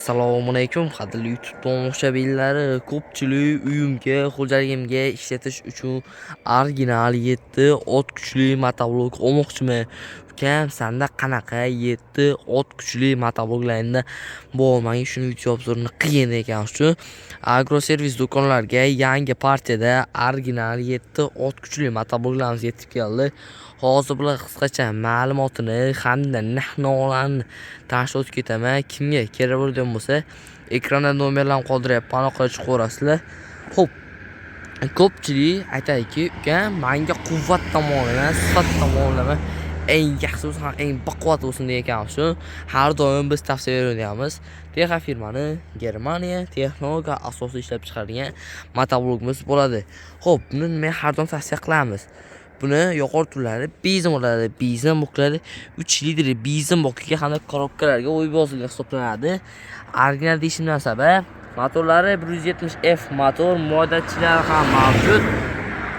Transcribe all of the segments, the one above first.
Assalomu alaykum, qadrli YouTube tomoshabinlari. Ko'pchilik uyimga, xo'jaligimga ishlatish uchun original 7 ot kuchli motoblok olmoqchiman. Ukam, senda qanaqa 7 ot kuchli motobloklarni bor? Menga shuni video obzorini qiyin ekan shu. Agroservis do'konlarga yangi partiyada original 7 ot kuchli motobloklarimiz yetib keldi. Hozir bular qisqacha ma'lumotini hamda narx-navolarni tanishtirib o'tib ketaman. Kimga kerak bo'ladigan bo'lsa, ekranda nomerlarni qoldiryapman, orqaga chiqib ko'rasizlar. Xo'p, ko'pchilik aytadiki, "Uka, menga quvvat tomonlama, sifat tomonlama eng yaxshi bo'lsin, eng baquvvat bo'lsin" degan shu. Har doim biz tavsiya beramiz. Texno firmani Germaniya texnologiya asosida ishlab chiqarilgan motoblokimiz bo'ladi. Xo'p, buni men har doim tavsiya qilamiz. Buni yuqori turlari benzin bo'ladi. Benzin bloklari 3 litr benzin blokiga hamda korobkalarga o'yib yozilgan hisoblanadi. Original deyishimdan sabab, motorlari 170F motor, modachilar ham mavjud.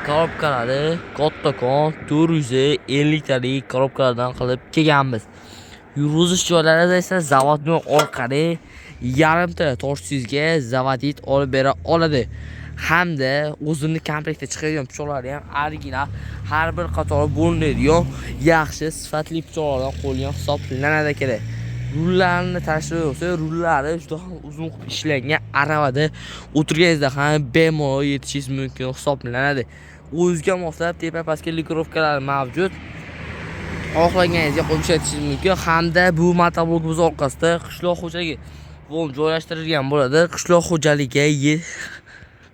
Korobkalari kattakon 450 litrlik korobkalardan qilib kelganmiz. Yurg'izish joylarida esa zavodning orqali yarimta tortsizga zavodit olib bera oladi. Hamda o'zini komplektda chiqadigan pichoqlari ham original, har bir qatori bo'linadigan yaxshi sifatli pichoqlardan qo'llangan hisoblanadi kerak. Rullarni tashlab olsa, rullari juda ham uzun ishlangan, aravada o'tirganingizda ham bemalol yetishingiz mumkin hisoblanadi. O'zga moslab tepa pastga likorovkalar mavjud. Xohlaganingizga qo'yib ishlatishingiz mumkin. Hamda bu motoblokimiz orqasida qishloq xo'jaligi joylashtirilgan bo'ladi. Qishloq xo'jaligiga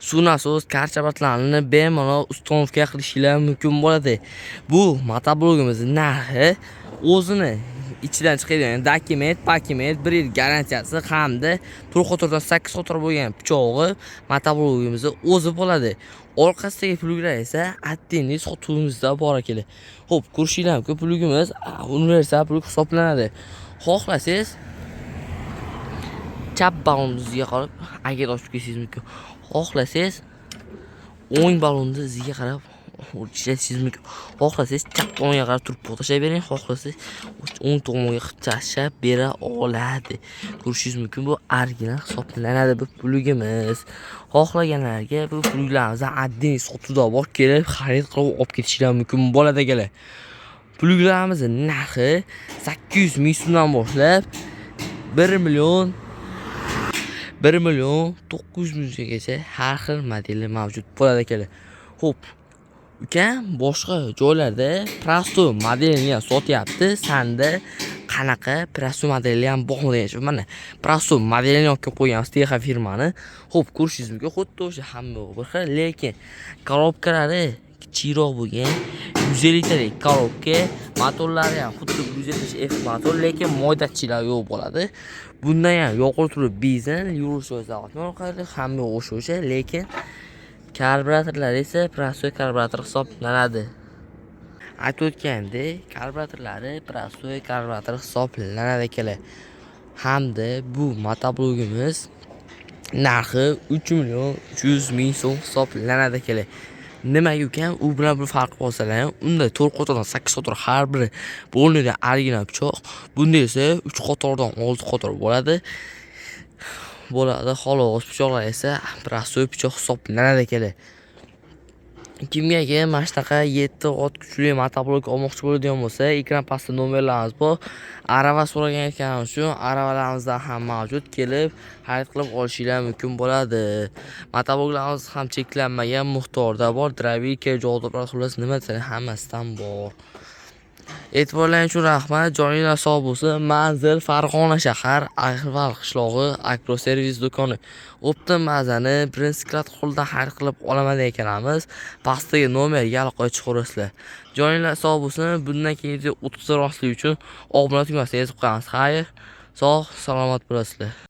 suv nasos karchabatlarni bemalol uстановка qilishingiz mumkin bo'ladi. Bu motoblokimizning narxi o'zini ichidan chiqadigan dokument, paket, 1 yil garantiyasi hamda 4 qo'tordan 8 qo'tor bo'lgan pichog'i motoblokimizning o'zi bo'ladi. Orqasidagi pluglar esa attendiz sotuvimizda bor ekan. Xo'p, ko'rishinglar mumkin, plugimiz universal plug hisoblanadi. Xohlasangiz chap ballonni iziga qarab agar ochib ketishingiz mumkin. Xohlasangiz o'ng ballonni iziga qarab ishlatishingiz mumkin. Xohlasangiz chap tomonga qarab turib tashlab bering, xohlasangiz o'ng tomonga tashlab bera oladi. Ko'rishingiz mumkin, bu original hisoblanadi bu plugimiz. Xohlaganlarga bu pluglarimizni adden sotuvda bor, kelib xarid qilib olib ketishingiz mumkin bo'ladi ekanlar. Pluglarimizning narxi 800 ming so'mdan boshlab 1 million 900 minggacha har xil modeli mavjud bo'ladi ekanlar. Xo'p, uka, boshqa joylarda Prasto modelini ham sotyapti. Sanda qanaqa Prasto modeli ham bor degan. Mana Prasto modelini olib qo'yganmiz Texno firmani. Xo'p, ko'rishingiz mumkin, xuddi o'sha hamma bir xil, lekin korobkalari kichikroq bo'lgan 150 litrlik korobka, motorlari ham xuddi 170F motor, lekin modachilar yo'q bo'ladi. Bundan ham yuqori turib benzin, yurish zavodning orqali hamma o'sha, lekin karburatorlar esa Prasto karburator hisoblanadi. Aytib o'tgandek, karburatorlari Prasto karburator hisoblanadi ekanlar. Hamda bu motoblokimiz narxi 3 million 300 ming so'm hisoblanadi ekanlar. Nimaga ekan, u bilan bir farq bo'lsalar, unda 4 qo'tordan 8 qo'tor har biri bo'linadigan original pichoq. Bunda esa 3 qo'tordan 6 qo'tor bo'ladi. Xolos pichoqlar esa Prasto pichoq hisoblanadi ekanlar. Kimga mana shunaqa 7 ot kuchli motoblok olmoqchi bo'ladigan bo'lsa, ekran pastida nomerlarimiz bor. Arava so'ragan ekan shu, aravalarimiz ham mavjud, kelib xarid qilib olishingiz mumkin bo'ladi. Motobloklarimiz ham cheklanmagan miqdorda bor. Dravika, jodoblar, xullas nima desang hammasidan bor. E'tiborlaringiz uchun rahmat. Joyinglar sog' bo'lsin. Manzil Farg'ona shahar, Ahval qishlog'i, Agroservis do'koni. Optim mazani Prinskrat qo'ldan xarid qilib olaman ekanamiz. Pastdagi nomerga aloqaga chiqaverasizlar. Joyinglar sog' bo'lsin. Bundan keyin 30 rostlik uchun obuna tugmasini yozib qo'yamiz. Xayr, sog', salomat bo'lasizlar.